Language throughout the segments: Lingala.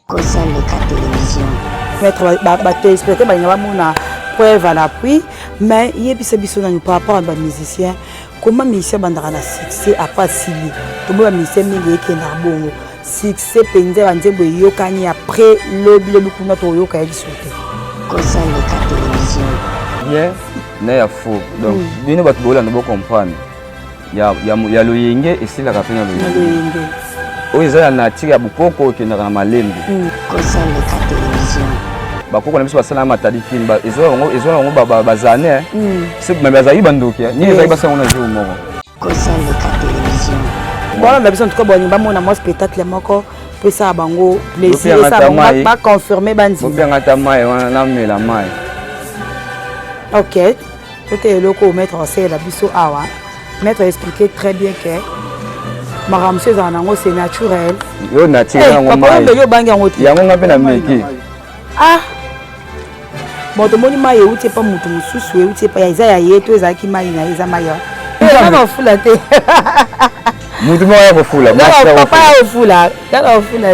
Kosaleka télévision. Mettre téléspectateur bana preuve à l'appui, mais il y a des par rapport à des musiciens. Comment musicien bandara na succès à pas sili. Tout le musicien mingi qui na bongo. Succès pendant banzembo yokani après le kuna to yoka yi sauter. Kosaleka télévision. Bien, na ya faux. Donc, bino bat bola na bo comprendre. Ya loyenge et si la rapena loyenge. Oza na tira bukoko ke na malembe. Kosaleka télévision. Bakoko na biso basala matadi film ba ezo bazane c'est même bazayi bandoki ni ezayi basa on a joué moko Kosaleka télévision. Bon na biso en tout cas bon ba mona mo spectacle moko pe ça bango plaisir ça bango pas confirmer bandi bien ata mai wana na mela mai. OK peut-être loko mettre c'est la biso awa mettre expliquer très bien que maramse za nango c'est naturel yo naturel ngo mai yo bangi ngoti yango ngape na meki ah bon to moni mai euti pa mutu mususu euti pa ya izaya yetu ezaki mai na eza mai ya na fula te mutu mo ya kofula papa ya kofula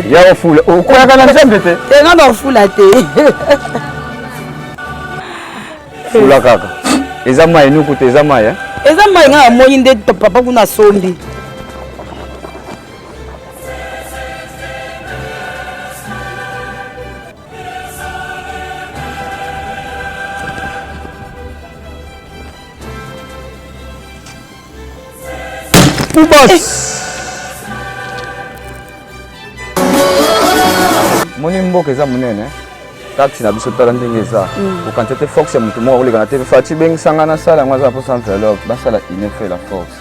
ya kofula okoya kana nzembe te na fula te fula kaka eza mai nuku te eza mai eza mai nga moni nde papa kuna sombi moni mboka eza monene taxi na biso tala ndenge eza okantete force ya moto moko akoleka na tv fati bengisanga na sala yango aza mposa enveloppe basala inefe la force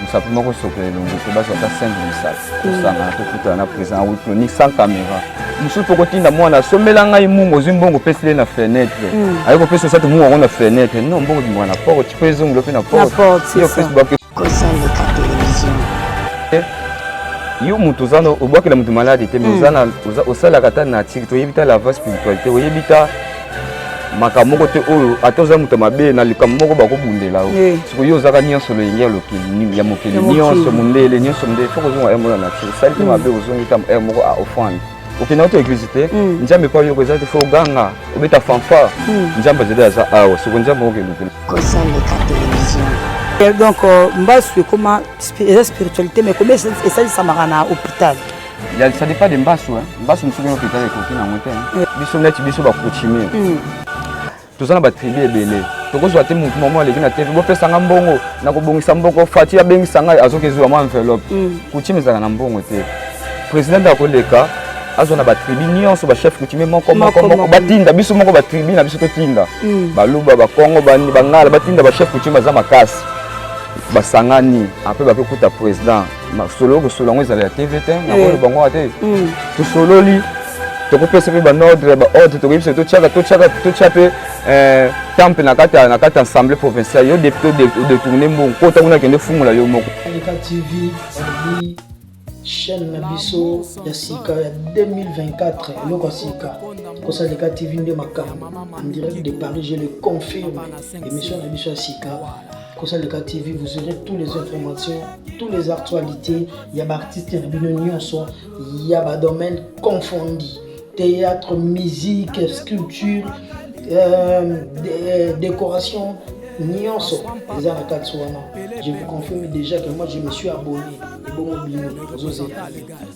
mosapi moko sokela elongo te bazwa ata 5 misala kosangana tokutana na président wiploni sans caméra mosusu mpo kotinda mwana asomela ngai mungu ozwi mbongo opesile na fenêtre aye kopesa osati mungu yango na fenêtre non mbongo bimaka na porte mpo ezongela mpe na porte yo facebook Kosaleka télévision. yo mutu zana obwakela mutu malade te mais ozana osalaka ta na tiki to yebita la vaste spiritualité oyebita makamoko te oyo ata oza mutu mabe na likambo moko bakobundela o siko yo ozaka nyonso loyenge ya lokeli ya mokeli nyonso mundele nyonso mundele foko ozonga ya mona na tiki sali te mabe ozongi ta moko a offrande okenda to église te nzambe pa yo eza te fo ganga obeta fanfare nzambe azela aza awa siko nzambe okende Kosaleka télévision. donc mbasu comment spiritualité mais comment ça samara na hôpital ça dépend de mbasu mbasu musuku na hôpital ekoki na mote biso neti biso bakoutumier tozana batribu ebele tokozwa te mutu mamo aleki na tv bopesanga mbongo na kobongisa mbongo fati abengisa ngai azoki ezwa mwa enveloppe coutume ezalaka na mbongo te président akoleka azwa na batribu nyonso bachef coutumier moko batinda biso moko batribu na biso totinda baluba bakongo bangala batinda bachef coutumier baza makasi basangani après bakokuta président solo kosolo yango ezala ya tv te nakolo bango te tosololi tokopesa mpe banordre baordre tokoyebisa totia mpe temple na kati ya assemblée provinciale yo député odetourne mbongo po ntango akende fungola yo moko TV chaîne na biso ya sika ya 2024 eloko sika Kosaleka TV nde makambo en direct de Paris, je le confirme. Émission na biso ya sika Kosaleka TV, vous aurez toutes les informations, toutes les actualités. Il y a des artistes qui sont il y a des domaines confondus. Théâtre, musique, sculpture, décoration, nyonso. Je vous confirme déjà que moi je me suis abonné.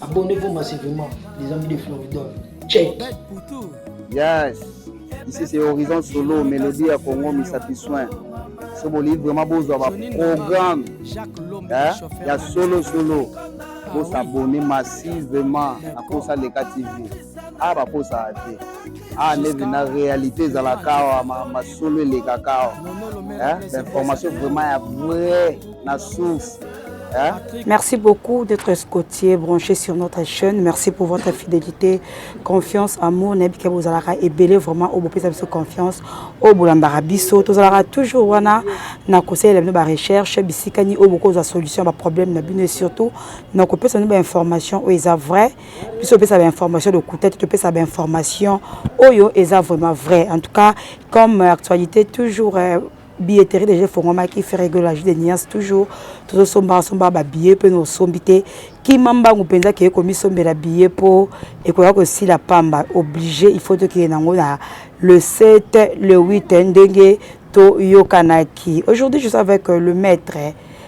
Abonnez-vous massivement, les amis de Floridor. Check. Yes. Ici c'est Horizon Solo, Mélodie à Congo, Misapi Soin. Ce beau livre vraiment beau avoir programme. Il y a solo. Pour s'abonner massivement à Kosaleka TV. Ah bah pour ça ah on est dans la réalité dans la kawa ma solo les cacao. L'information vraiment vraie la source. Merci beaucoup d'être scotier branché sur notre chaîne. Merci pour votre fidélité, confiance, amour. N'habitez vous allez et belé vraiment au beau de confiance au boulambara biso. Tous allez toujours wana na conseil les ba recherche bisikani au beaucoup de solutions à problème na bien surtout na ko pesa ba information o eza vrai. Biso pesa ba information de côté tu pesa ba information oyo eza vraiment vrai. En tout cas comme actualité toujours billetterie déjà faut qui fait régulage des nuances toujours tout somba ba billet peut nous sombiter kimamba ngupenza ke komisombela billet po ekoya ko si la pamba obligé il faut que nango na le 7 le 8 ndenge to yokanaki. Aujourd'hui je suis avec le maître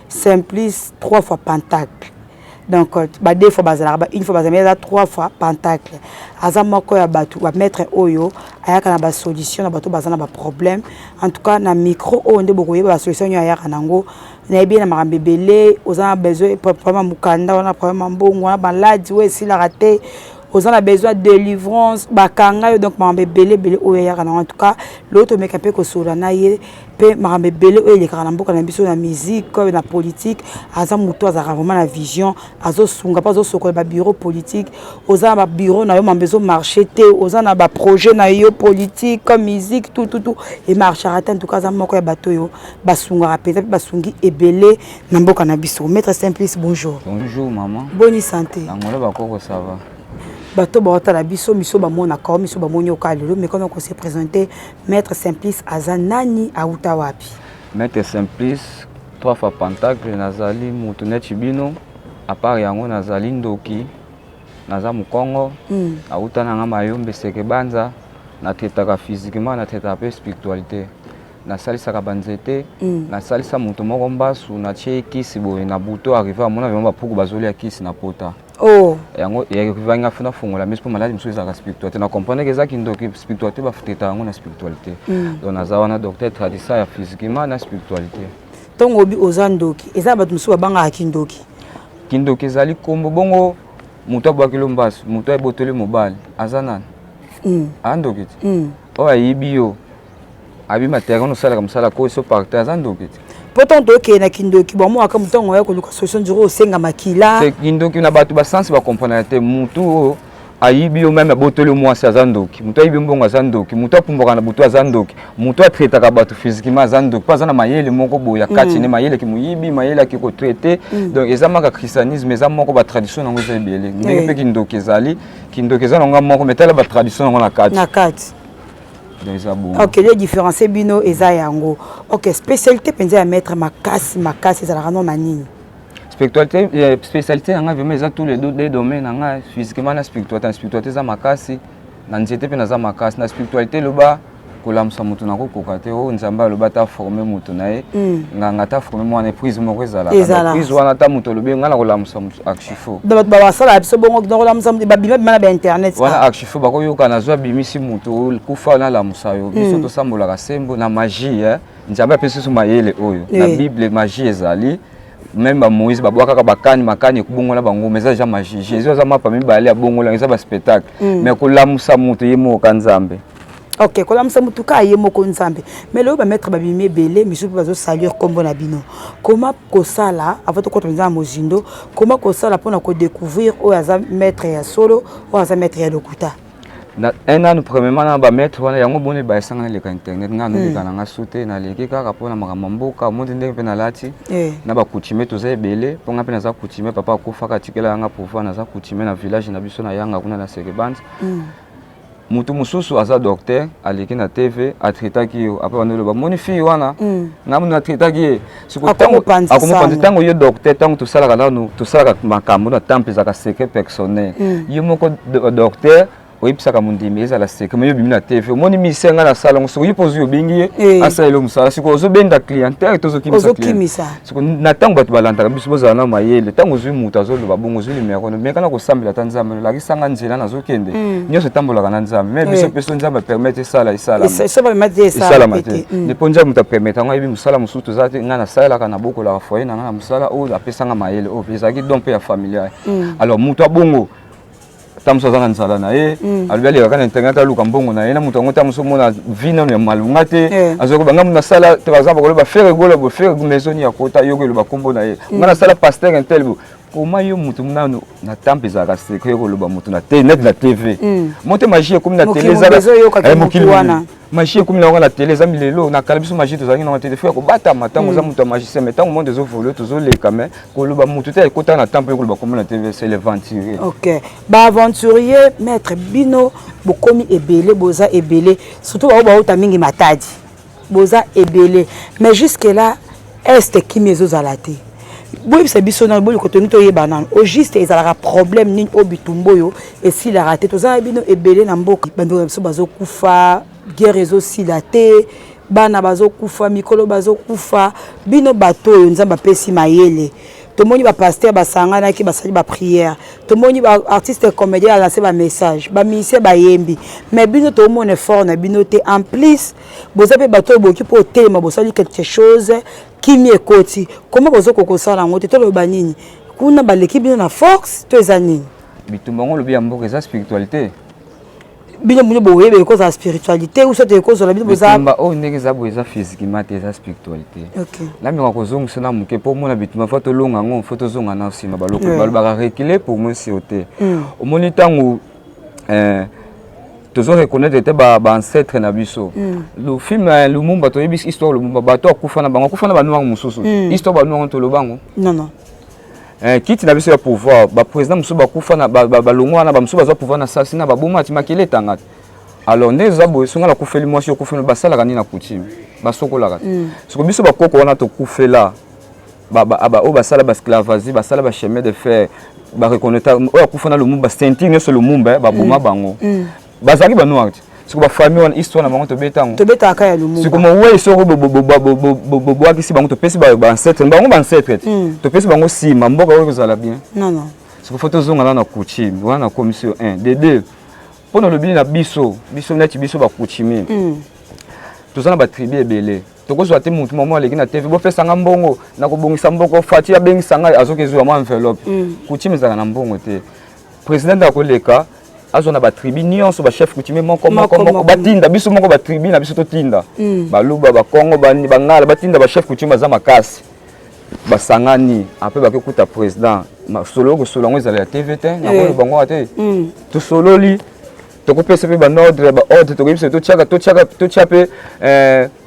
Simplice 3 fois Pentacle. Donc deux fois bazala une fois bazala 3 fois Pentacle. Azamoko ya batu ba maître oyo ayaka na ba solution na batu bazana ba problème. En tout cas na micro o nde bokoye ba solution ya ayaka nango. Na bien na makambe belé ozana besoin problème mukanda wana problème mbongo wana baladi we si la raté. Aux a besoin de délivrance bakanga donc makambe belé oyo ayaka nango. En tout cas l'autre mec un peu ko solana ye pe makambe belé oyo le karamboka na biso na musique comme na politique aza muto azaka vraiment la vision azo sunga pas azo sokola ba bureau politique oza ba bureau na yo mambezo marché te oza na ba projet na yo politique comme musique tout et marché en tout cas za moko ya bato yo basunga rapeza basungi ebele na mboka na biso. Maître Simplice, bonjour. Bonjour maman. Bonne santé. Ngolo bakoko ça va. Bato baota la biso miso ba mona ka miso ba monyo ka lelo mais quand on s'est présenté Maître Simplice azanani auta wapi? Maître Simplice 3 fois Pentacle nazali mutu neti bino à part yango nazali ndoki naza mukongo auta na mayombe seke banza na tetaka physiquement na tetaka pe spiritualité na salisa ka banzete na salisa mutu moko mbasu na tie kisi boye na buto arriver amona vraiment puku bazoli ya kisi na pota. Oh yango ya kivanga funa fungola mais pour malade mso za spiritualité na comprendre que ça qui ndoki spiritualité ba futeta yango na spiritualité donc naza wana docteur tradition ya physiquement na spiritualité tongo bi ozandoki eza batu mso babanga kindoki kindoki ezali kombo bongo mutu abwakilo mbasu mutu ebotoli mobile azanana andoki o ayibi yo abi matériel no sala comme ça la ko so partage andoki pourtant to na kindoki ba mo aka mutongo ya ko luka solution duro senga makila c'est kindoki na batu ba sens ba comprendre te mutu ayibi yo même botoli moi azandoki mutu ayibi mbongo azandoki mutu apumboka na butu azandoki mutu atraiter ka batu physiquement azandoki pas na mayele moko boya kati ne mayele ki muyibi mayele ki ko traiter donc ezama ka christianisme ezama moko ba tradition nango zebele ndenge pe kindoki ezali nga moko metala ba tradition nango na kati ok les différences bino eza yango. Ok spécialité penza ya maître makasi za la na nini? Spécialité nga vraiment eza tous les deux domaines nga physiquement na spiritualité za makasi na nzete pe na za makasi na spiritualité loba kolamusa mutu na kokoka te o nzamba loba ta former mutu na ye nga ta former mo na prise moko ezala prise wana ta mutu lobe nga na kolamusa mutu akshifo ba basala biso bongo na kolamusa ba bima na internet wana akshifo bako yoka na zwa bimisi mutu kufa na la musa yo biso to sambola ka sembo na magie nzamba pesi su mayele oyo na bible magie ezali même Moïse babwaka ka makani kubongola bango message ya magie Jésus azama pa mibale ya bongola ngeza ba spectacle mais kolamusa mutu yemo kanzambe. Ok, quand on tout cas il y a moko nzambe. Mais là on va mettre babimé belé, mais je peux saluer comme bon abino. Comment ko sala avant de continuer à mozindo, comment ko sala pour nous découvrir ou à mettre ya solo ou à mettre ya lokuta. Na un an premièrement na ba mettre wana yango bone ba sanga le internet nga no bikana nga soute na leki kaka pona makamamboka mondi ndenge pe na lati na ba coutume to za belé ponga pe na za coutume papa kufa ka tikela nga pouvoir na za coutume na village na biso na yanga kuna na Sekebanz. Mutu mususu aza docteur aleki na TV atraitaki yo après on le moni fille wana ngamu na traitaki siko tango tango yo docteur tango to sala kana no to sala makambo na temple za ka secret personnel yo moko docteur oyipsaka mundimi ezala secret mais yo bimi na TV moni misenga na sala ngso yo pose yo bingi asa elo musala siko zo benda clientèle to zo kimisa siko na tango batu balanda biso bozala na mayele tango zo mutu azoloba bongo zo limero mais kana ko sambela tanzamba la kisanga nzela na zo kende nyoso tambola kana nzamba mais biso peso nzamba permettre sala isala ça va mettre ça ne ponja muta permettre nga ibi musala musutu zati nga na sala kana boko la foyer na nga musala o apesanga mayele o pezaki dompe ya familial alors mutu abongo tamso zanga nzala na ye alibali kana internet aluka mbongo na ye na mutu ngo tamso mona vina no malunga te azoko banga muna sala te bazaba ko ba faire golo bo faire maison ya kota yoko ba kombo na ye ngana sala pasteur intelbo comment yo mutu munano na temple za ka secret ko loba mutu na net na TV monte magie comme na télé za mokilwana magie comme na télé za milelo na kalabiso magie to zangi na télé faut ko bata matango za mutu magie mais tango monde zo volo to zo leka mais ko loba mutu te kota na temple ko loba comme na TV c'est l'aventurier. OK ba aventurier maître bino bokomi ebele boza ebele surtout ba ota mingi matadi boza ebele mais jusque là est qui mezo zalate boy c'est biso na boy ko toni to yebana au juste ezalaka problème nini au bitumboyo et si la raté toza bino ebele na mboka bando biso bazokufa guerre ezosila te bana bazokufa mikolo bazokufa bino bato oyo nzamba pesi mayele tomoni ba pasteur basangana ki basali ba prière tomoni ba artiste comédien a lancé ba message ba musicien ba yembi mais bino to mon effort na bino te en plus bozape bato boki po tema bosali quelque chose qui mi ekoti comment bozo kokosala ngote to lo banini kuna ba l'équipe bino na force to ezanini bitumbango lobi ya mboka eza spiritualité bino bino boyebe cause la spiritualité ou c'est cause la bino boza bitumba o ndenge za boza physiquement te eza spiritualité OK la mi ko zonga na muke po mona bitumba photo longa ngo photo zonga na sima baloko balba reculer pour moi c'est oté au moni tango toujours reconnaître te ba ancêtre na biso le film Lumumba to yebis histoire Lumumba bato akufa na bango akufa na banu mususu histoire banu ngo to lobango non kiti na biso ya pouvoir ba président musu bakufa na balongwa na ba musu baza pouvoir na sasi na baboma ti makele tangata alors ndeza boye songa la kufeli mwasi okufela basala kani na coutume basokola kati siko biso bakoko wana to kufela o basala basclavagie basala ba chemin de fer ba reconnaître o akufa na Lumumba ceinture nyonso Lumumba baboma bango bazaki banoir siko ba famille wana histoire na bango to betango to betaka ya Lumumba siko mo we soko bo kisi bango to pesi ba ancêtre bango ba ancêtre to pesi bango sima mboka oyo kozala bien non siko photo zonga na coutume wana commission 1 de 2 pour le bien na biso neti biso ba coutume tozana ba tribu ebele tokozwa te mutu mama aleki na TV bo pesa nga mbongo na kobongisa mboko fati ya bengi sanga azokezwa mo enveloppe coutume zaka na mbongo te président akoleka azona ba tribu nyonso ba chef coutumier moko batinda biso moko ba tribu na biso to tinda baluba ba Kongo bangala batinda ba chef coutumier za makasi basangani après bakokuta président solo ko solo ngozala ya TVT na ko bango ate to sololi to ko pesa pe ba ordre to ko biso to chaka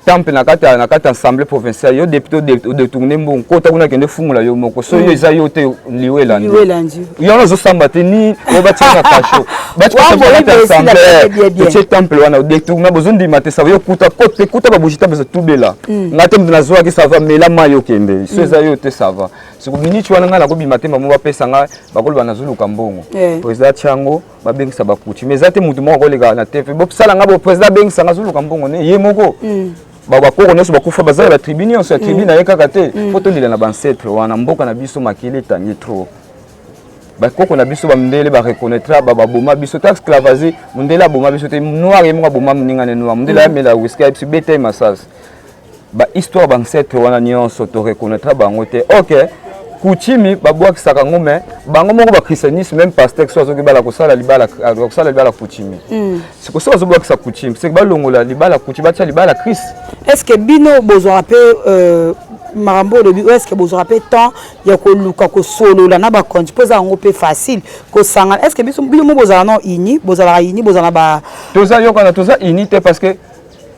temple na kata assemblée provinciale yo député de tourner mbongo kota kuna kende fungula yo moko so yo eza yo te liwelandi yo no zo samba te ni o batina kasho batika assemblée to temple wana de tourner bozondi mate ça yo kuta ba bujita bezo tubela ngate mna zoa ki ça va mela mayo kende so eza yo te ça va siko miniti wana ngala ko bimate mamu ba pesa nga bakolo bana zuluka mbongo président chango ba bengisa ba kuti mais zate mutu moko kolega na TV bo sala nga bo président bengisa nga zuluka mbongo ne ye moko bakoko nyonso bakufa bazala ba tribune nyonso ya tribune na yekaka te foto ndila na bancetre wana mboka na biso makele etangi trop bakoko na biso bamndele bareconnaîtra baboma biso ta esclavagie mundele aboma biso te noir ye moko aboma mningane noir mundele amela whisky biso bete masas ba histoire bancetre wana nyonso to reconnaîtra bango te ok coutume babwakisaka ngo mais bango moko ba christianisme même pasteur so azoki bala kosala libala coutume siko so azobwakisa coutume c'est balongola libala coutume batia libala Christ est-ce que bino bozwa pe marambo de est-ce que bozwa pe temps ya ko luka ko solo la na ba konti poza ngo pe facile ko sanga est-ce que bino mo bozala non ini bozala ba toza yokana toza unité parce que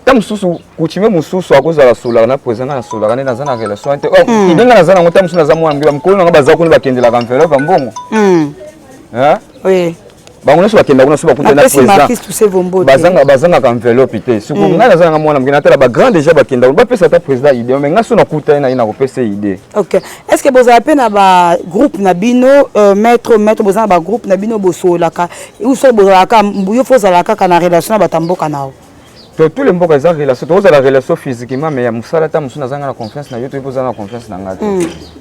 tam susu coutume mususu akozala sola na président na sola na zana relation ante ibenga na zana ngota musu na zamwa ngiba mkolo nga bazakuni bakendela ka enveloppe mbongo oui bango nyonso bakenda kuna so bakuta na président bazanga ka enveloppe te siku nga na zana mwana mngina tala ba grand déjà bakenda ba pesa ta président idée mais nga so na kuta ina ko pesa idée OK est-ce que vous avez na ba groupe na bino maître bozana ba groupe na bino bosola ka ou so bozala ka mbuyo fozala ka na relation na batamboka nao tous les mboka za relation to la relation physiquement mais ya musala ta musu na zanga na confiance na yo to poza na confiance na ngati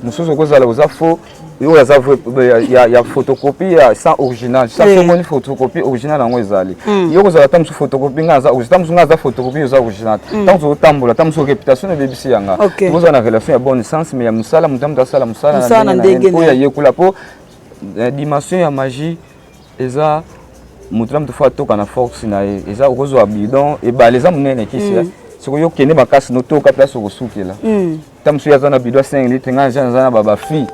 musu ko zala uza faux yo ya za ya photocopie ya sans original ça c'est mon photocopie original en ezali yo ko zala ta musu photocopie ngaza ta musu ngaza photocopie za original ta musu tambola ta musu réputation na bebisi yanga poza na relation ya bonne sens mais ya musala mutam da sala musala na po ya yekula po dimension ya magie eza mutulam tofa toka na force na eza okozwa bidon e ba les amnene kisi siko yo kende makasi no toka place okosukela tamsu ya zana bidon 5 litres nga zana baba fi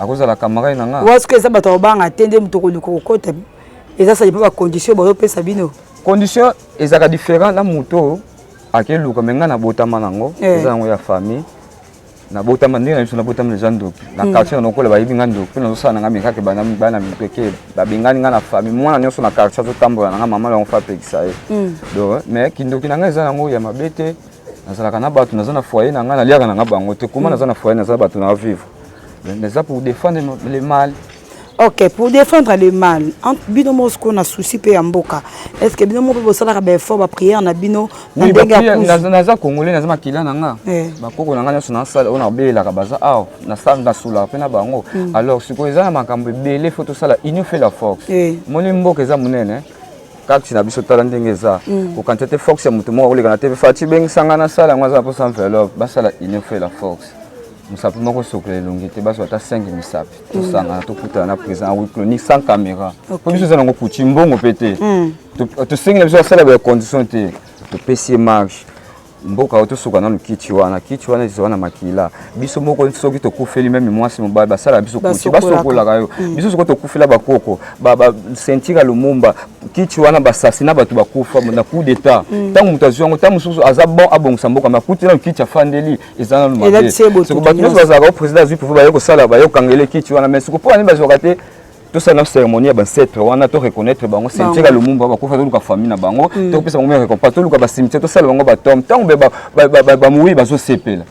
akoza la caméra na nga what's que ça bato banga tende mutoko likokota eza ça pas condition ba pesa bino condition ezaka différent na muto akeluka menga na botama nango eza ngo ya famille na botama ndina biso na botama les gens na quartier na kola ba yibinga ndo pe na so na ngami kake bana mipeke ba bingani nga na famille mwana nyonso na quartier zo tambola na mama la on fa pekisa do mais kindoki na nga eza nango ya mabete nazala kana bato nazana foyer na nga na liaka na nga bango te kuma nazana foyer nazala bato na vivre Mais ça pour défendre le mal. Ok, pour défendre le mal, entre bino mosco na souci pe mboka. Est-ce que bino mo pe sala ba fort ba prière na bino na ndenga na congolais na makila nanga. Ba koko nanga nyoso na sala ona bela ka baza ah na sanga sula pe na bango. Alors siko eza na makambo belé photo sala union fait la force. Moni mboka eza munene. Kati na biso tala ndenge eza. Ko quantité force ya mutu mo oleka na TV fati beng sanga na sala ngwaza po sans enveloppe ba sala union fait la force. Musapi moko sokole longité baso ata 5 misapi to sanga to kuta na présent a wiklo ni sans caméra ko biso za ngo kuti mbongo pété to singa biso sala ba condition te to PC marche mboka auto soka na kiti wana zona makila biso moko soki to kufeli même mwasi mobali basala biso kuti baso kola kayo biso soki to kufela bakoko ba sentir lumumba kiti wana basasina batu bakufa na coup d'état tangu mutazi wango tangu mususu aza bon abongisa mboka makuti na kiti afandeli ezana lumumba soko batu bazaka au président zwi pour ba yoko sala ba yokangele kiti wana mais soko po ani bazoka te tout ça na cérémonie ya ancêtre wana to reconnaître bango sentir lumumba bakufa to luka famille na bango to pesa bango récompense to luka ba cimetière to sala bango ba tombe tangu ba muyi bazo sepela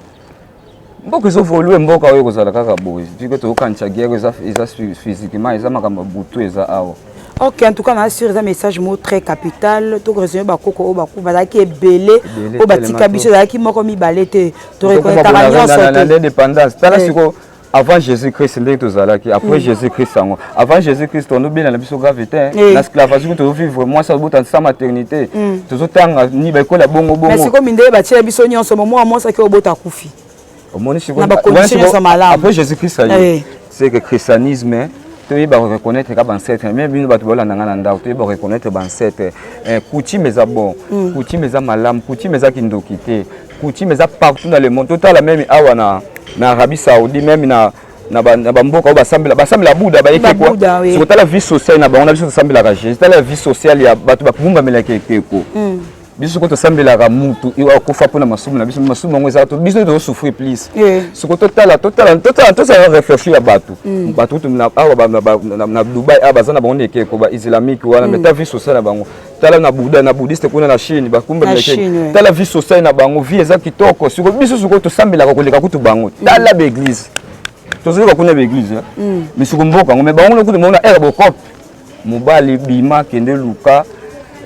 mboka zo volue mboka oyo kozala kaka boye puis to kancha guerre eza physiquement eza makambo butu eza awa. Ok, en tout cas, on a sur un message mot très capital. Tout résumer bakoko au bakou bazaki est belé au batika biso bazaki moko mi balete. To reconnaître l'indépendance. Tala siko avant Jésus-Christ ndenge tozalaki après Jésus-Christ sango. Avant Jésus-Christ on obéit na biso gravité. L'esclavage que to vivre moi ça bout en sa maternité. Tozotanga ni ba kola bongo bongo. Mais c'est comme inde ba tia biso nyonso moment moi ça ke obota kufi. Omoni siko après Jésus-Christ c'est que christianisme tu vas reconnaître que ancêtre même bino batu bola nanga nda tu vas reconnaître ancêtre coutume eza bon coutume eza malam coutume eza kindokité coutume eza partout dans le monde total la même awa na Arabie Saoudite même na bamboka basambela buda ba yeke quoi c'est que la vie sociale na bango na biso sambela ka Jésus la vie sociale ya batu bakubumba melake ekeko biso ko to sambela ka mutu iwa kofa pona masumu na biso masumu ngo eza to biso to souffrir plus ce que total ça réfléchir à batu tu na awa na Dubai abazana bango ekeko ba islamique wana mais ta vie sociale na bango tala na Buddha na bouddhiste kuna na Chine bakumba meleke tala vie sociale na bango vie eza kitoko ce que biso ko to sambela ka koleka kutu bango tala ba église to ziko kuna ba église mais ce ko mboka ngo mais bango na kutu mona era bokop mobali bima kende luka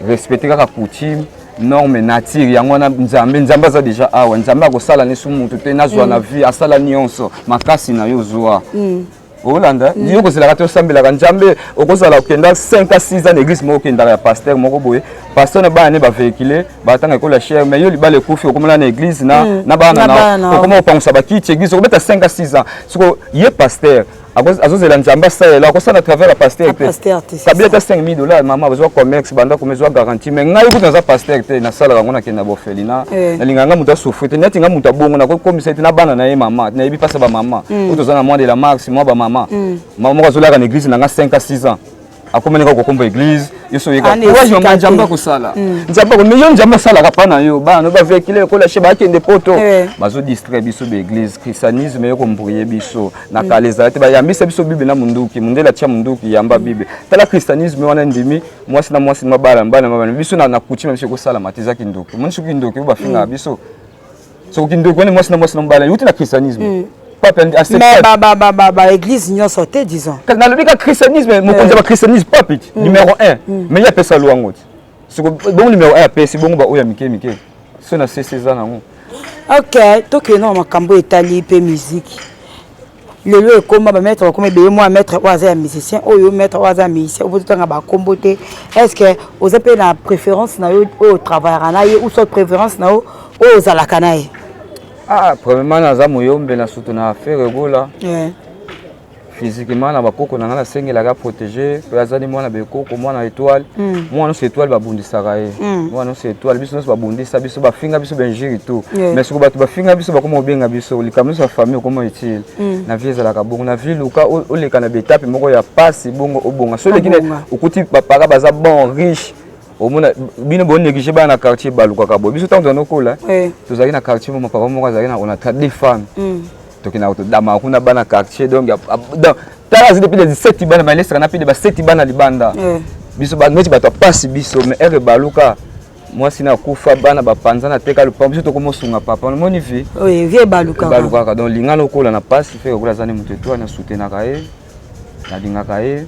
respecter ka coutume norme nature yango na nzambe za déjà awa nzambe akosala nesu mutu te nazwa na vie asala nyonso makasi na yo zwa Olanda ndiyo kozela ka sambela nzambe okozala okenda 5 à 6 ans d'église moko kenda ya pasteur moko boye pasteur na bana ba véhiculer ba tanga ko la cher mais yo libale kufi okomela na église na bana na okoma opangusa ba kiti église okobeta 5 à 6 ans siko ye pasteur azozela nzamba sala akosala à travers la pasteur kabila ta $5,000 mama besoin commerce banda ko besoin garantie mais ngai kuta za pasteur te na sala ngona kenda bofelina na linganga muta souffrir neti nga muta bongo na ko komisa na bana na ye mama na yebi pasa ba mama utozana moi de la marque moi ba mama mama ko zola ka église na nga 5 à 6 ans akomene ko komba église yeso yeka kwa nzamba ko sala nzamba ko million nzamba sala ka pana yo bana ba véhicule ko la cheba kende poto bazo distraire biso be église christianisme yo ko mbrouiller biso na kaleza te ba yambisa biso bible na munduki mundela tia munduki yamba bible tala christianisme wana ndimi mwasi na mabala biso na kuchima biso ko sala matiza kindoki munsu kindoki ba finga biso so kindoki wani mwasi na mbala yuti na christianisme mais église n'y a sauté disons dans le christianisme mon concept christianisme pas petit numéro 1 mais il y a personne loin c'est bon numéro 1 c'est bon ba oya mike c'est na 16 ans ok to que non makambo etali pe musique lelo ekoma ba mettre comme be moi mettre oza musicien oyo mettre oza musicien ozo tanga ba kombote est-ce que oza pe na préférence na yo au travail na yo ou soit préférence na yo oza la kanaye. Ah, premièrement, naza moyombe na surtout na affaire gola. Physiquement na bakoko na ngana sengela ga protéger, pe azali mwana bekoko mwana étoile. Mwana no étoile ba bundisa kae. Mwana no étoile biso no ba bundisa biso ba finga biso benjiri tout. Mais soko batu ba finga biso ba komo benga biso likamisa sa famille komo utile. Na vie ezala ka bongo na vie luka o leka na betape moko ya passe bongo obonga. So lekine okuti papa baza bon riche. Omona bino bon négligé ba na quartier baluka ka bo biso tanzo nokola tozali na quartier mo papa moko azali na on a des femmes tokina auto dama kuna bana quartier donc tala zile pile 17 bana ba lestra na pile ba 7 bana libanda biso ba neti ba to passe biso mais ere baluka moi sina kufa bana bapanza na teka lupa biso toko mosunga papa on moni vi oui vie baluka donc lingano kola na passe fait kola zane mutu to na soutenaka ye na dingaka ye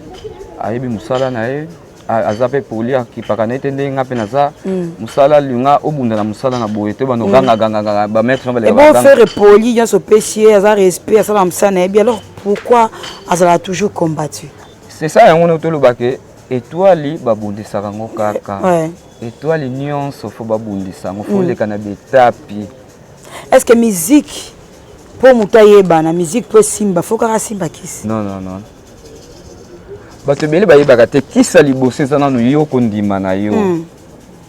ayebi musala na ye azape poli akipaka na ete ndenge ngape naza musala linga obunda na musala na boye te bano ganga ba mettre et bon faire poli ya so péché aza respect asala musana et bien alors pourquoi azala toujours combattu c'est ça yango no tolo bake étoile babundisaka ngo kaka ouais étoile nyonso fo babundisa ngo fo leka na betapi est-ce que musique pour muta yeba na musique pour simba faut kaka simba kisi non bato bele bayebaka te kisa liboso eza nanu yo kondima na yo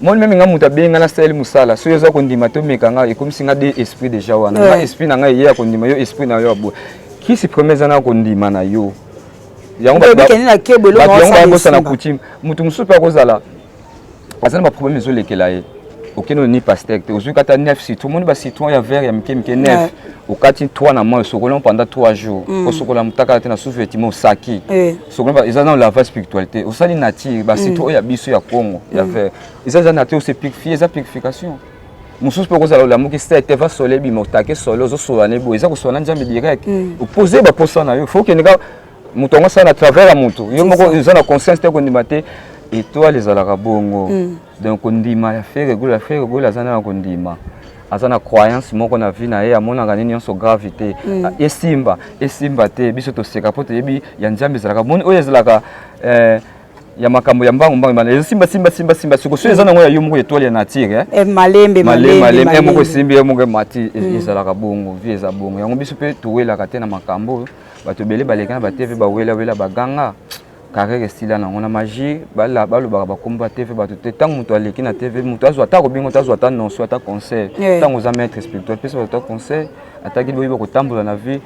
moni meme nga mutu abenga na sali musala so yoza kondima tomeka nga ekomisi nga de esprit déjà wana nga esprit na nga ye ya kondima yo esprit na yo abo kisi premier eza na kondima na yo yango babosa na coutume mutu mosusu mpe akozala aza na baproblème ezolekela ye okende ni pasteur te ozwi kata 9 citron moni bacitron ya vert ya mike 9 okati 3 na moi sokola pendant 3 jours osokola mutaka te na souffle timo saki sokola eza dans la vaste spiritualité osali nature bacitron ya biso ya Congo ya vert eza nature c'est purifier eza purification mosusu pe kozala la moki sete va soleil bi motake solo ozosola ne bo eza kosola nzambe direct opposer ba posa na yo faut que nga mutongo sana à travers la mutu yo moko eza na conscience te kondima te étoile ezalaka bongo donc kondima ya faire gola zana na kondima azana croyance moko na vie na ye amonaka nini nyonso gravité esimba te biso toseka po toyebi ya nzambe ezalaka moni oyo ezalaka ya makambo ya mbangu bana simba siko so eza nango ya yo moko étoile ya nature malembe moko esimbi ye moko mati ezalaka bongo vie eza bongo yango biso pe towelaka te na makambo bato bele balekana bateve bawela baganga carré style nango na magie balobaka bakomba TV bato te ntango moto aleki na TV moto azwa ata kobingo azwa ata nonso ata conseil ntango oza maître spirituel mpe so ata conseil ataki boyeba kotambola na vie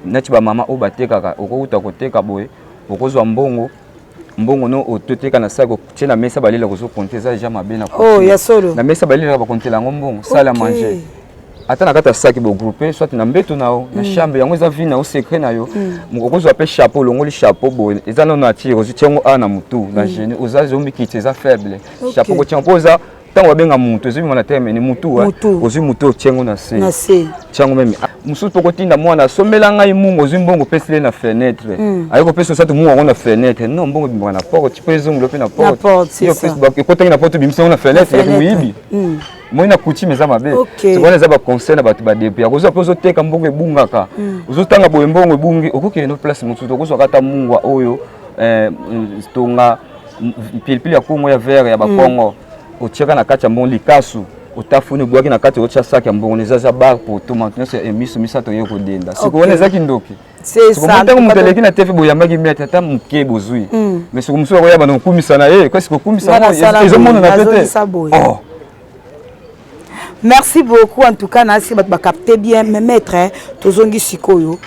neti bamama oyo batekaka okouta koteka boye okozwa mbongo no ototeka na sako tie na mesa balela kozokonte eza deja mabe na mesa balelaka bakontela yango mbongo sala manger ata na kata saki bo grouper soit na mbeto nao na chambre yango eza vie na o secret na yo mokokozwa pe chapeau longoli chapeau boye eza no nature ozitiango ana mutu na génie oza zombi kiti eza faible chapeau ko tian poza tango benga mutu ezimi na terme ni mutu ozi mutu tiango na se tiango meme mususu poko tinda mwana somela ngai mungo ozi mbongo pesile na fenêtre ayiko peso satu mungo na fenêtre non mbongo bimba na porte tu peux zonglo pe na porte yo Facebook ko tangi na porte bimisa na fenêtre ya muyibi moi na coutume eza mabe c'est eza ba conseil na bato ba depuis akozwa pozo teka mbongo ebungaka ozotanga boye mbongo ebungi okokele no place mutu okozwa kata mungwa oyo tonga pilipili ya Kongo ya vert ya bakongo otiaka na kati ya mbongo likasu otafuni bwaki na kati otia sac ya mbongo nezaza bar pour tout maintenant c'est emiso misato yo kodenda sikoona ezaki ndoki c'est ça ntango moto aleki na TV boyambaki mete ata moke bozwi mais siko mosusu akoyaba na kokumisa na ye kasi kokumisa ezomona na tete merci beaucoup en tout cas nasi ba capter bien mais maître tozongi sikoyo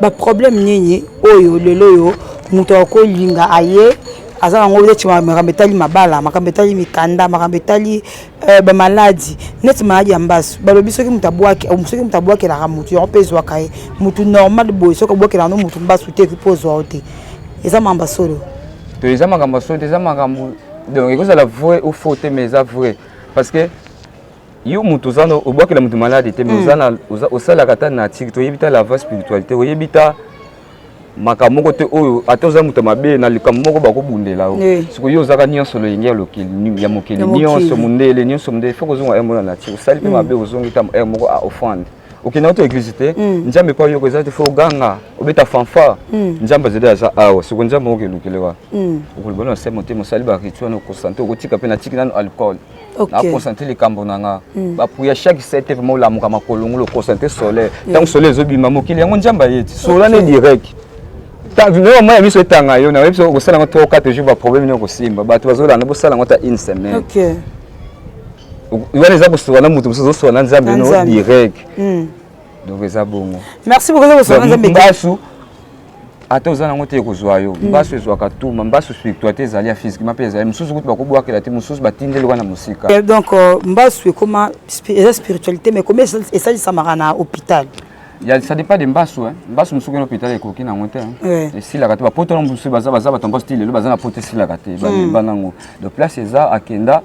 ba problème nyenye oyo lelo yo muto akolinga aye azala ngo leti makambetali mabala makambetali mikanda makambetali ba maladie net maladie ambasu balobi soki mutabwaki ou soki mutabwaki la mutu yo pezwa kai mutu normal boy soki bwaki la no mutu mbasu te kipozwa ote eza mamba solo to eza makambo solo eza makambo donc ikoza la vrai ou faux te mais eza vrai parce que yo mutu zano obwaki la mutu malade te mais ozana osala kata na tiki to yebita la vaste spiritualité oyebita makambo moko te oyo ata oza mutu mabe na likambo moko bakobundela o siko yo ozaka nyonso loyenge ya lokeli ya mokeli nyonso mundele faut kozonga emona na tiki osali pe mabe ozongi ta moko a offrande okenda to église te nzambe pa yo kozala te fo ganga obeta fanfare nzambe zede aza awa siko nzambe okelukelewa okolibona na semo te mosali ba rituel no concentré okotika pe na tiki nano alcool na concentrer likambo nanga bapuya chaque 7 vraiment olamuka makolongo lo concentrer soleil tant soleil ezobima mokili yango nzambe yeti solane direct Moi, je suis tanga yo na webso ko sala ngo 3-4 jours ba problème nyoko simba bato bazolana bo sala ngo ta une semaine. OK. Iwana za kusona mutu muso sona nzambe no direct. Donc eza bongo. Merci beaucoup za kusona nzambe. Mbasu ata ozana ngo te kozwa yo. Mbasu ezwa katuma, mbasu spiritualité ezali ya physique mape ezali mususu kuti bakobwaka la te mususu batindeli wana musika. Donc mbasu comment spiritualité mais comment ça samara na hôpital. Ça dépend de Mbasu, hein. Mbasu musuku na hôpital ekoki na ngote, hein. Et si la kate ba poto musuku baza batomba style le baza na poto si la kate ba banango. De place eza akenda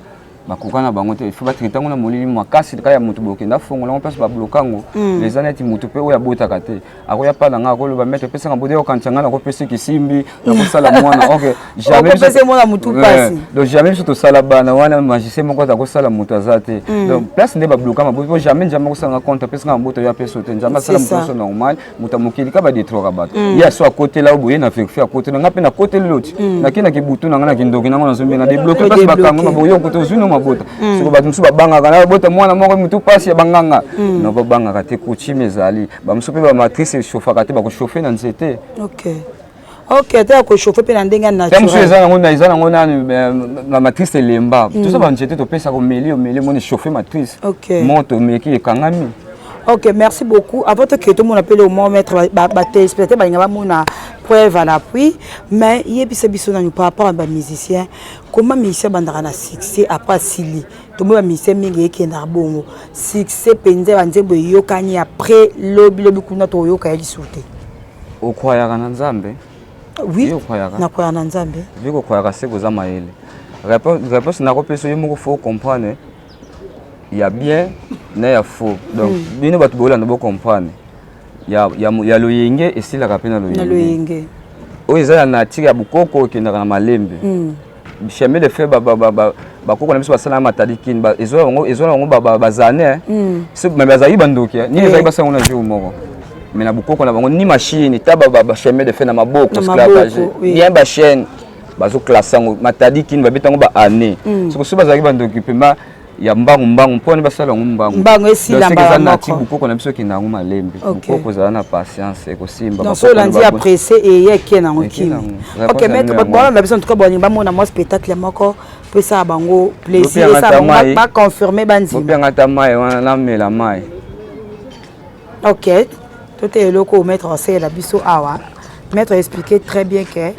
bakokana bango te il faut batraiter ngo na molili makasi kala ya mutu bokenda fongo la place ba blokango les années mutu pe oya botaka te akoya pa nga akoloba mettre pesa ngabode okantanga na ko pesa kisimbi na ko sala mwana OK jamais pesa mwana mutu pasi donc jamais surtout sala bana wana magicien moko za ko sala mutu azate donc place nde ba blokama bo jamais ko sala compte pesa ngabode ya pesa te jamais sala mutu normal mutu mokili ka ba détruire bato ya so à côté là oboye na faire à côté nga pe na côté l'autre na kina ki butu na nga na kindoki na ngona zombe na débloquer parce bakango na boyo ko to zunu mabota siko bato musu babanga kana bota mwana moko mutu pasi ya banganga no babanga te coutume ezali ba musu pe ba matrice chauffa te ba ko chauffer na nzete OK te ko chauffer pe na ndenga naturel musu ezana ngona na matrice lemba tout ça ba nzete to pesa ko meli moni chauffer matrice moto meki ekangami. OK, merci beaucoup. Avant que tout le monde appelle au moins mettre téléspectateur ba mona preuve à l'appui, mais yebisa biso na par rapport à ba musicien, comment musicien bandara na succès après Sili. To ba musicien mingi ekenda bongo. Succès penze banzembo yokani après lobi kuna to yoka ya lisute. Okwaya kana nzambe? Oui. Na kwaya na nzambe. Viko kwaya seko za maele. Réponse na ko peso yemo faut comprendre. Il y a bien et il y a faux. Donc, bien nous devons comprendre. Il y a le yenge et si la rapine le yenge. Oui, ça na tira bukoko qui na malembe. Chemin de faire bakoko na biso basala matadikin ba ezola ngo bazane. C'est mais bazayi bandoki ni bazayi basala na jour moko. Mais na bukoko na bango ni machine taba chemin de faire na maboko esclavage. Bien ba chaîne bazo classango matadikin ba betango ba année. C'est que bazayi bandoki pema ya mbangu mponi basala mbangu esila mbala bukoko na biso kinango malembe bukoko za na patience ko simba donc so lundi apprécié et yeke na ngokimi. OK maître bakwana na biso en tout cas boni ba mona mo spectacle moko peut ça bango plaisir ça ba confirmer banzi bo ngata mai wana na mela mai. OK tout est loko maître c'est la biso awa maître expliquer très bien que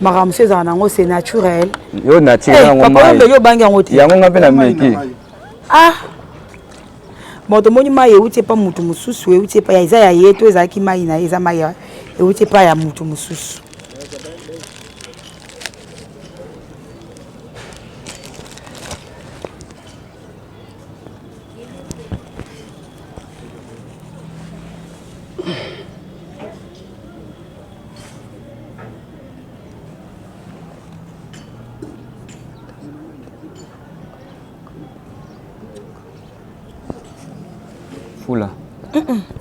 Maramse zanango c'est naturel. Yo naturel ngo mai. Yo bangi ngo ti. Yango ngape na meki. Ah. Moto moni mai euti pa mutu mususu euti pa ya izaya yeto ezaki mai na eza mai euti pa ya mutu mususu.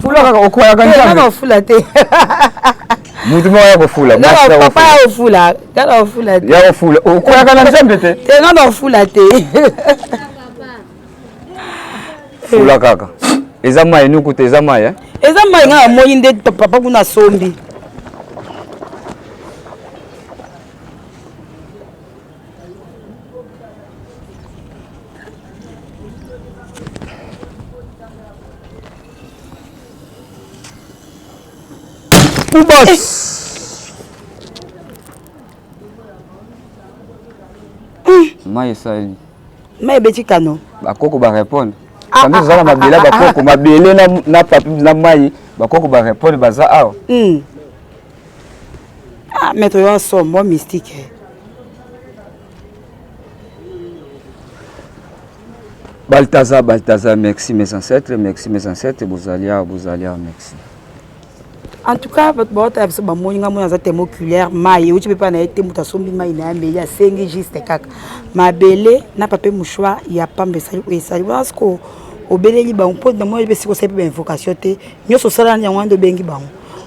Fula kaka okoya kanjanga. Kana fula te. Mutu moya ko fula. Kana papa ya fula. Kana fula te. Ya fula. Okoya kana nzambe te. Te kana fula te. Fula kaka. Eza mai nuku te eza mai Eza mai nga moyi nde papa kuna sombi. Mai sali. Mai beti kano. Bakoko ba répondre. Quand nous allons mabela bakoko mabele na papi na mai bakoko ba répondre baza awa. Ah maître yo so mo mystique. Balthazar, merci mes ancêtres, Bouzalia, merci. En tout cas, votre boîte a besoin de moi za thème oculaire, mai, ou tu peux pas na été mutasombi mai na mbeli ya sengi juste kaka. Ma belle na pape mouchoir, il y a pas message ou ça. Parce que au beleli ba on peut na moi be siko sepe ba invocation te. Nyo so sala nya wando bengi ba.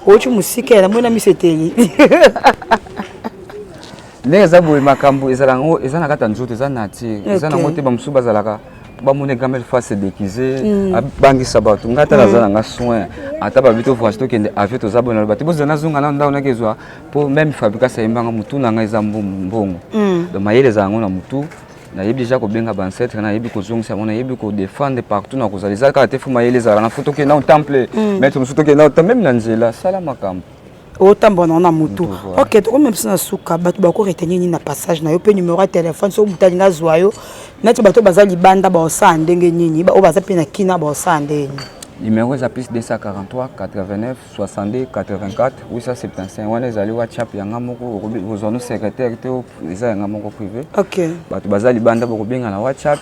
O tu musika na moi na miseteli. Les abou makambo ezalango ezana kata nzoto ezana ti. Ezana ngote ba musuba zalaka. Ba mone gamel face déguisé bangi sabato ngata lazana nga soin ata ba vito voice to kende avion to zabona ba tiboza nazunga na ndauna kezwa pour même fabriquer ça imbanga mutu na nga ezambo mbongo donc mayele zango na mutu na yebi déjà ko benga ba ancêtre na yebi ko zongisa mona yebi ko défendre partout na kozaliza ka te fu mayele za na photo ke na temple mettre musuto ke na même na nzela sala makambo autant bon na mutu. OK, to même ça suka bato ba ko retenir ni na passage na yo pe numéro de téléphone so mutali nga zwayo. Nati bato bazali banda ba osande ndenge nini ba o baza pe na kina ba osande. Numéro est plus 243 89 62 84 875. On est allé WhatsApp yanga moko vous en secrétaire les yanga moko privé. OK. Bato bazali banda boko benga na WhatsApp.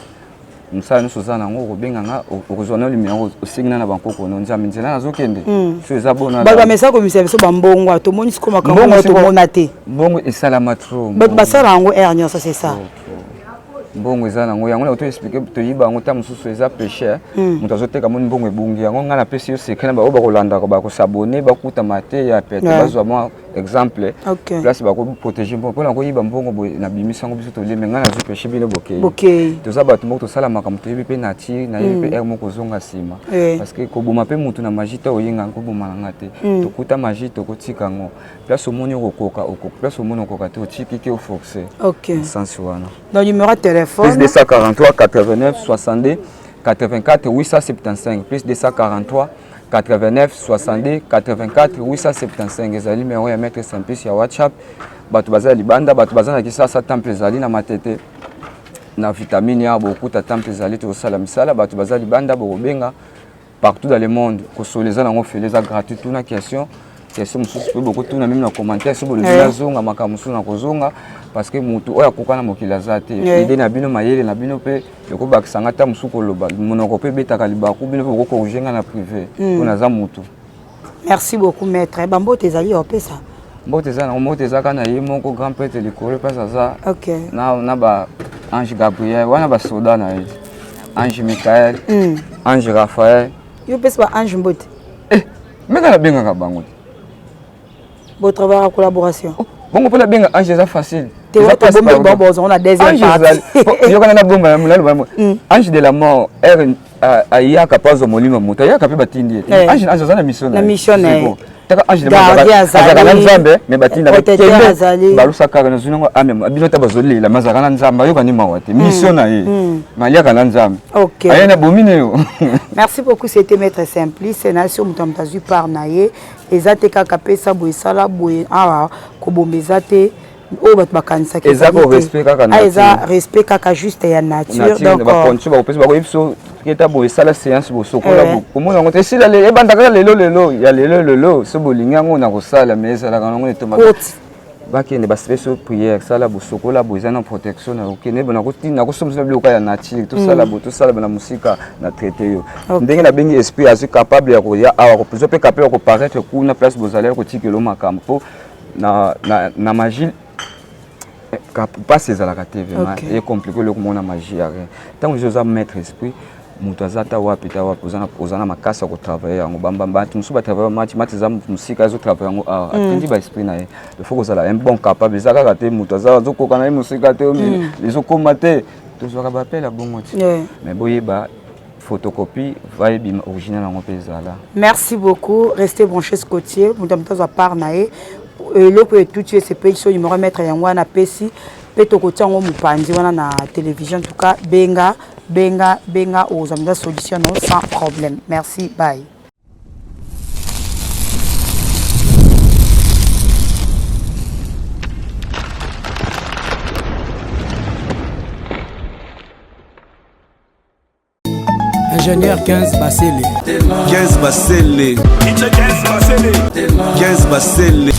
Musala no sozana ngo benga nga okozona numéro osigna na banko ko nzambe nzela nazokende. So ezabona. Ba message ko misebeso bambongo to moni siko makambo to monate. Bongo esala trop. Ba sala ngo ernia ça c'est ça. Mbongo eza nango yango na to expliquer to yiba ngo ta mususu eza péché mutu azoteka moni mbongo ebungi yango nga na pesi yo secret na ba kolanda ko ba ko s'abonner ba kuta mate ya pete bazwa mo exemple place ba ko protéger mbongo na ko yiba mbongo na bimisa ngo biso to leme nga na zo péché bino bokei to za bato moko to sala makambo to yibi pe nature na yibi pe mo ko zonga sima parce que ko boma pe mutu na magie to yinga ko boma na ngate to kuta magie to ko tika ngo place omoni ko koka place omoni ko koka to tiki ke o forcer sens wana dans numéro téléphone plus 243 89 62 84 875 plus 243 89 62 84 875 ezali numéro ya maître Simplice ya WhatsApp bato bazali libanda bato bazana kisasa temple ezali na matete na vitamine ya bokuta temple ezali to sala misala bato bazali libanda bobenga partout dans le monde ko soleza nango feleza gratuit tout na question mususu pe beaucoup tout na même na commentaire sur le zonga makamusu na kozonga parce que mutu oya kokana mokila zate idée na bino mayele na bino pe yoko bakisanga ta musuko loba monoko pe betaka libaku bino ko corriger na privé pona za mutu. Merci beaucoup maître. Bambo tezali opesa. Mbote za na mbote za kana ye moko grand prêtre de Corée pesa za. OK. Na ba Ange Gabriel wana ba soda na ye. Ange Michael, Ange Raphaël. Yo pesa ba Ange Mbote. Meka na benga ka bango. Bon travail en collaboration. Bon, pour la bien, Ange, c'est facile. On a deuxième partie. Ange de la mort, il y a capaz de molimo muta, il y a capable batindi. Ange, Ange, ça la mission. La mission est. Ange de la mort, mais batindi. Balusa karana zunongo amem. Abinota bazoli la mazarana nzamba yo kanima wate. Mission na ye. Malia kana nzamba. OK. Ayena bomine yo. Merci beaucoup, c'était maître Simplice. Nation mutamtazu par naye. Ezate kaka pesa boisala boye ah ko bombezate o bat bakanisa ke ezako respect kaka nature eza respect kaka juste ya nature donc ba kontu ba pesa ba ko ifso keta boisala séance bo sokola bo komona ngote sila le ebanda kaka lelo so bolinga ngo na kosala mais ezala kana ngo etoma bakende ba special prière sala bo sokola bo ezana protection na okene bona ko tina ko somisa biloko ya nature to sala na musika na traiter yo ndenge na bengi esprit azu capable ya ko ya awa ko plus capable ko paraître kuna place bozala ko tikelo makampo na magie pas ezala ka TV et compliqué le komona magie ya rien tant je za mettre esprit mutu azata wapi ozana makasa ko travailler yango bamba musuba travailler match za musika zo travailler yango atendi ba esprit na ye il faut que ça un bon capable zaka ka te mutu azazo koka na musika te les okomate to zo ka ba pela bongo ti mais boyeba photocopie va bien original en pezala. Merci beaucoup, restez branchés Scotier mutamtazo à part nae le que tout tu c'est pays numéro mettre yango na pesi peto ko tsango mupandi wana na télévision en tout cas benga aux amis de solution sans problème. Merci, bye. Ingénieur 15 Bassele. 15 Bassele. 15 Bassele.